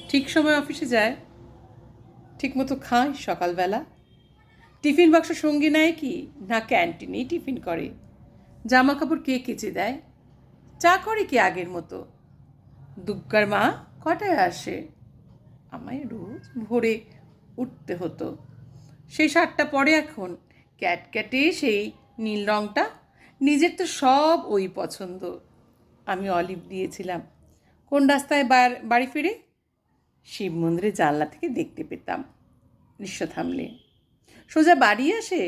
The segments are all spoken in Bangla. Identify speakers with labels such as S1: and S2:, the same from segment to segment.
S1: ঠিক সময় অফিসে যায়, ঠিকমতো খায় সকালবেলা, টিফিন বাক্স সঙ্গে নেয় কি না ক্যান্টিনেই টিফিন করে, জামা কাপড় কে কেচে দেয়, চা করে কি আগের মতো, দুগ্গার মা কটায় আসে, আমায় রোজ ভোরে উঠতে হতো, সেই শার্টটা পরে এখন ক্যাটক্যাটে সেই নীল রঙটা, নিজের তো সব ওই পছন্দ। আমি অলিভ দিয়েছিলাম, কোন রাস্তায় বাড়ি ফিরে শিব মন্দিরের জানলা থেকে দেখতে পেতাম। রিক্সা থামলে সোজা বাড়ি আসে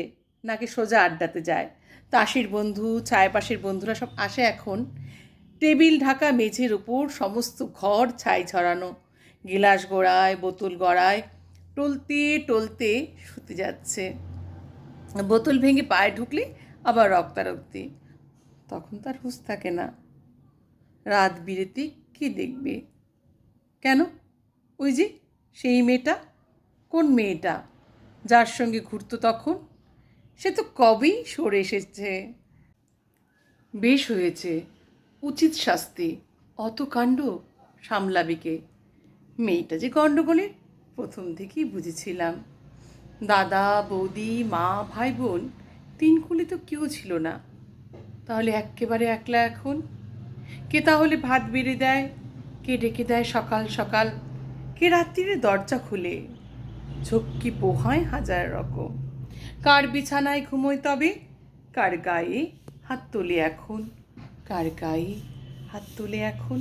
S1: নাকি সোজা আড্ডাতে যায়, তাসির বন্ধু ছায়পাশের বন্ধুরা সব আসে এখন, টেবিল ঢাকা মেঝের উপর সমস্ত ঘর ছাই ছড়ানো, গিলাস গড়ায় বোতল গড়ায়, টলতে টলতে শুতে যাচ্ছে, বোতল ভেঙে পায়ে ঢুকলে আবার রক্তারক্তি, তখন তার হুঁশ থাকে না, রাত বিরেতে কে দেখবে। কেন, ওই যে সেই মেয়েটা, কোন মেয়েটা যার সঙ্গে ঘুরতো তখন, সে তো কবেই সরে এসেছে। বেশ হয়েছে, উচিত শাস্তি, অত কাণ্ড সামলাবি কে। মেয়েটা যে গণ্ডগোলের প্রথম থেকেই বুঝেছিলাম। দাদা বৌদি মা ভাই বোন তিন কুলে তো কেউ ছিল না, তাহলে এক্কেবারে একলা এখন। কে তাহলে ভাত বেড়ে দেয়, কে ডেকে দেয় সকাল সকাল, কে রাত্রিরে দরজা খুলে, ঝক্কি পোহায় হাজার রকম, কার বিছানায় ঘুমোয় তবে, কার গায়ে হাত তোলে এখন, কার গায়ে হাত তোলে এখন।